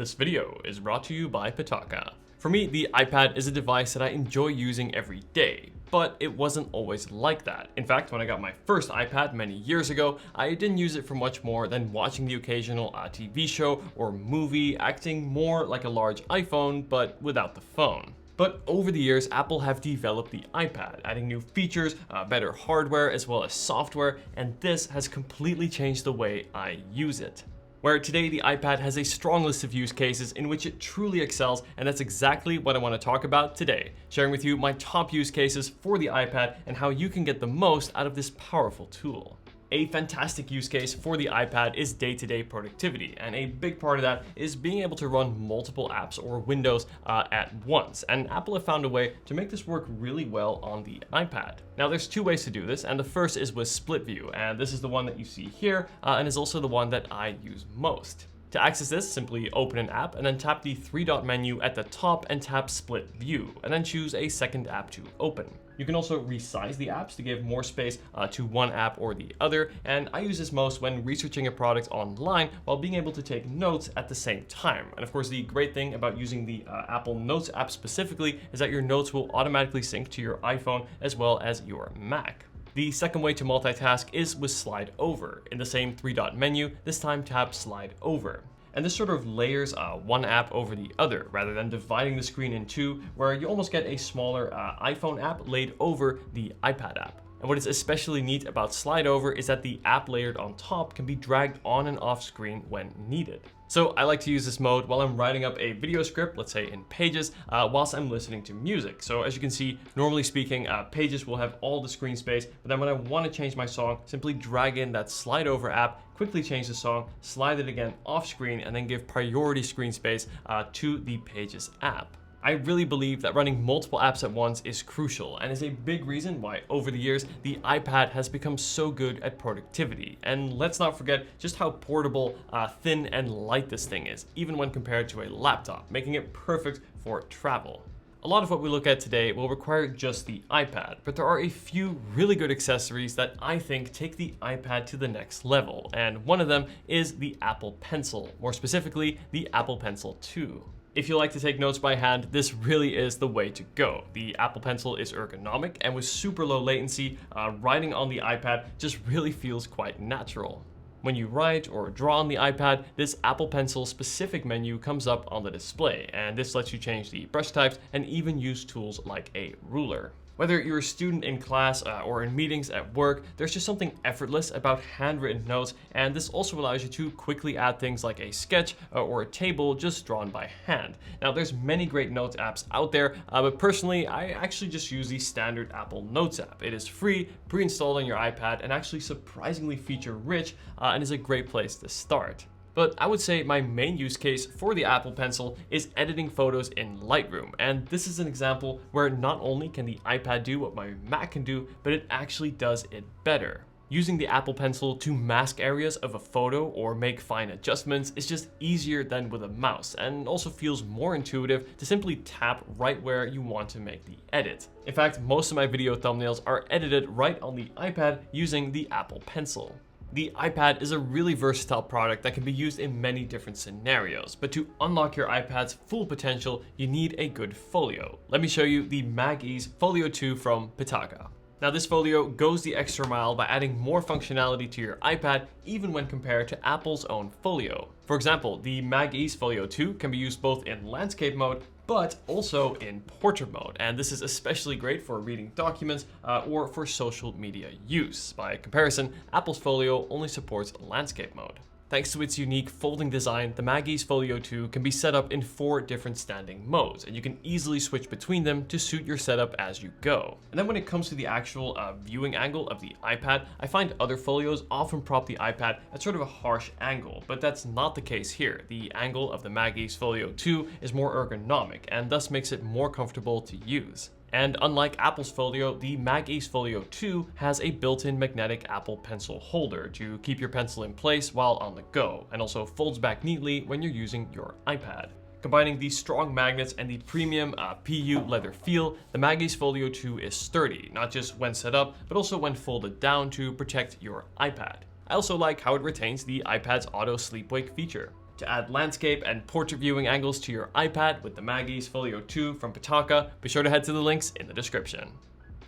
This video is brought to you by Pitaka. For me, the iPad is a device that I enjoy using every day, but it wasn't always like that. In fact, when I got my first iPad many years ago, I didn't use it for much more than watching the occasional TV show or movie, acting more like a large iPhone, but without the phone. But over the years, Apple have developed the iPad, adding new features, better hardware, as well as software, and this has completely changed the way I use it. Where today the iPad has a strong list of use cases in which it truly excels, and that's exactly what I want to talk about today, sharing with you my top use cases for the iPad and how you can get the most out of this powerful tool. A fantastic use case for the iPad is day-to-day productivity, and a big part of that is being able to run multiple apps or windows at once, and Apple have found a way to make this work really well on the iPad. Now there's two ways to do this, and the first is with split view, and this is the one that you see here, and is also the one that I use most. To access this, simply open an app and then tap the three-dot menu at the top and tap split view, and then choose a second app to open. You can also resize the apps to give more space to one app or the other, and I use this most when researching a product online while being able to take notes at the same time. And of course, the great thing about using the Apple Notes app specifically is that your notes will automatically sync to your iPhone as well as your Mac. The second way to multitask is with slide over. In the same three-dot menu, this time tap slide over. And this sort of layers one app over the other, rather than dividing the screen in two, where you almost get a smaller iPhone app laid over the iPad app. And what is especially neat about slide over is that the app layered on top can be dragged on and off screen when needed. So I like to use this mode while I'm writing up a video script, let's say in Pages, whilst I'm listening to music. So as you can see, normally speaking, Pages will have all the screen space, but then when I want to change my song, simply drag in that slide over app, quickly change the song, slide it again off screen, and then give priority screen space to the Pages app. I really believe that running multiple apps at once is crucial and is a big reason why over the years the iPad has become so good at productivity. And let's not forget just how portable, thin and light this thing is, even when compared to a laptop, making it perfect for travel. A lot of what we look at today will require just the iPad, but there are a few really good accessories that I think take the iPad to the next level, and one of them is the Apple Pencil, more specifically the Apple Pencil 2. If you like to take notes by hand, this really is the way to go. The Apple Pencil is ergonomic, and with super low latency, writing on the iPad just really feels quite natural. When you write or draw on the iPad, this Apple Pencil specific menu comes up on the display, and this lets you change the brush types and even use tools like a ruler. Whether you're a student in class or in meetings at work, there's just something effortless about handwritten notes, and this also allows you to quickly add things like a sketch or a table just drawn by hand. Now there's many great notes apps out there, but personally I actually just use the standard Apple Notes app. It is free, pre-installed on your iPad, and actually surprisingly feature rich and is a great place to start. But I would say my main use case for the Apple Pencil is editing photos in Lightroom, and this is an example where not only can the iPad do what my Mac can do, but it actually does it better. Using the Apple Pencil to mask areas of a photo or make fine adjustments is just easier than with a mouse, and also feels more intuitive to simply tap right where you want to make the edit. In fact, most of my video thumbnails are edited right on the iPad using the Apple Pencil. The iPad is a really versatile product that can be used in many different scenarios, but to unlock your iPad's full potential, you need a good folio. Let me show you the MagEZ Folio 2 from Pitaka. Now this folio goes the extra mile by adding more functionality to your iPad, even when compared to Apple's own folio. For example, the MagEZ Folio 2 can be used both in landscape mode, but also in portrait mode, and this is especially great for reading documents or for social media use. By comparison, Apple's folio only supports landscape mode. Thanks to its unique folding design, the MagEZ Folio 2 can be set up in 4 different standing modes, and you can easily switch between them to suit your setup as you go. And then when it comes to the actual viewing angle of the iPad, I find other folios often prop the iPad at sort of a harsh angle, but that's not the case here. The angle of the MagEZ Folio 2 is more ergonomic, and thus makes it more comfortable to use. And unlike Apple's Folio, the MagEZ Folio 2 has a built-in magnetic Apple Pencil holder to keep your pencil in place while on the go, and also folds back neatly when you're using your iPad. Combining the strong magnets and the premium PU leather feel, the MagEZ Folio 2 is sturdy, not just when set up, but also when folded down to protect your iPad. I also like how it retains the iPad's auto sleep wake feature. to add landscape and portrait viewing angles to your iPad with the MagEZ Folio 2 from Pitaka, be sure to head to the links in the description.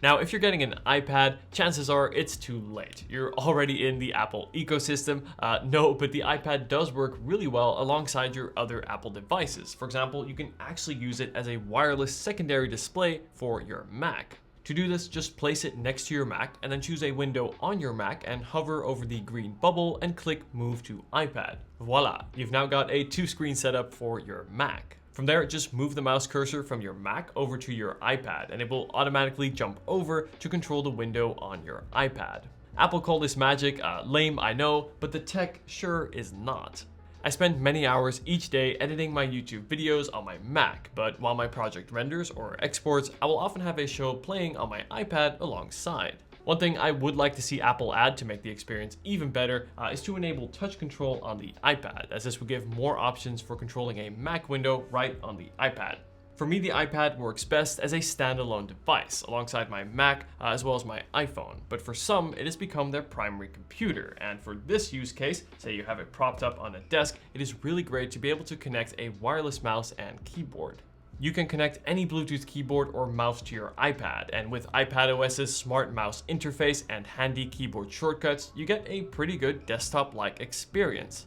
Now, if you're getting an iPad, chances are it's too late. You're already in the Apple ecosystem. No, but the iPad does work really well alongside your other Apple devices. For example, you can actually use it as a wireless secondary display for your Mac. To do this, just place it next to your Mac and then choose a window on your Mac and hover over the green bubble and click Move to iPad. Voila, you've now got a two-screen setup for your Mac. From there, just move the mouse cursor from your Mac over to your iPad and it will automatically jump over to control the window on your iPad. Apple call this magic, lame I know, but the tech sure is not. I spend many hours each day editing my YouTube videos on my Mac, but while my project renders or exports, I will often have a show playing on my iPad alongside. One thing I would like to see Apple add to make the experience even better is to enable touch control on the iPad, as this would give more options for controlling a Mac window right on the iPad. For me, the iPad works best as a standalone device alongside my Mac as well as my iPhone, but for some, it has become their primary computer. And for this use case, say you have it propped up on a desk, it is really great to be able to connect a wireless mouse and keyboard. You can connect any Bluetooth keyboard or mouse to your iPad, and with iPadOS's smart mouse interface and handy keyboard shortcuts, you get a pretty good desktop-like experience.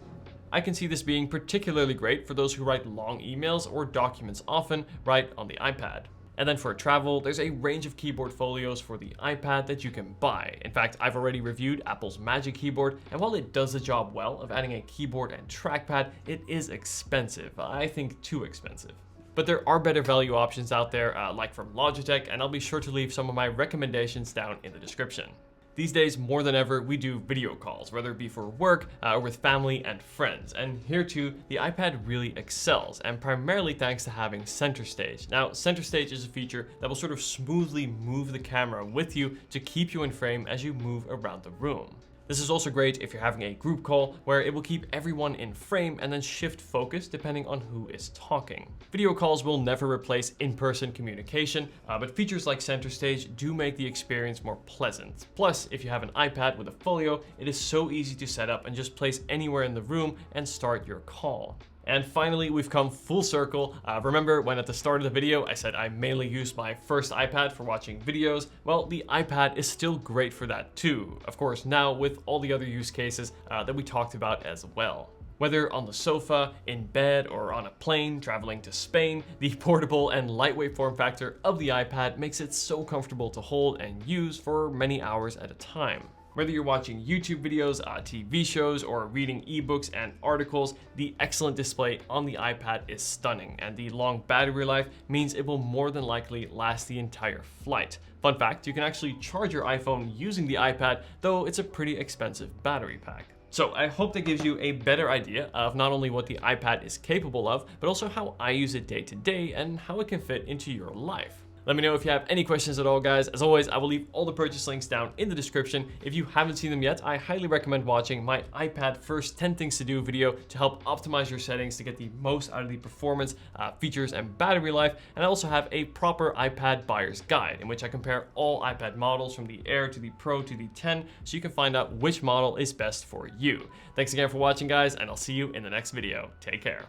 I can see this being particularly great for those who write long emails or documents often right on the iPad. And then for travel, there's a range of keyboard folios for the iPad that you can buy. In fact, I've already reviewed Apple's Magic Keyboard, and while it does the job well of adding a keyboard and trackpad, it is expensive. I think too expensive. But there are better value options out there, like from Logitech, and I'll be sure to leave some of my recommendations down in the description. These days, more than ever, we do video calls, whether it be for work or with family and friends. And here too, the iPad really excels, and primarily thanks to having Center Stage. Now, Center Stage is a feature that will sort of smoothly move the camera with you to keep you in frame as you move around the room. This is also great if you're having a group call where it will keep everyone in frame and then shift focus depending on who is talking. Video calls will never replace in-person communication, but features like Center Stage do make the experience more pleasant. Plus, if you have an iPad with a folio, it is so easy to set up and just place anywhere in the room and start your call. And finally, we've come full circle. Remember when at the start of the video, I said I mainly used my first iPad for watching videos? Well, the iPad is still great for that too. Of course, now with all the other use cases that we talked about as well. Whether on the sofa, in bed, or on a plane traveling to Spain, the portable and lightweight form factor of the iPad makes it so comfortable to hold and use for many hours at a time. Whether you're watching YouTube videos, TV shows, or reading ebooks and articles, the excellent display on the iPad is stunning, and the long battery life means it will more than likely last the entire flight. Fun fact, you can actually charge your iPhone using the iPad, though it's a pretty expensive battery pack. So I hope that gives you a better idea of not only what the iPad is capable of, but also how I use it day to day and how it can fit into your life. Let me know if you have any questions at all, guys. As always, I will leave all the purchase links down in the description. If you haven't seen them yet, I highly recommend watching my iPad first 10 things to do video to help optimize your settings to get the most out of the performance, features, and battery life. And I also have a proper iPad buyer's guide in which I compare all iPad models from the Air to the Pro to the 10 so you can find out which model is best for you. Thanks again for watching, guys, and I'll see you in the next video. Take care.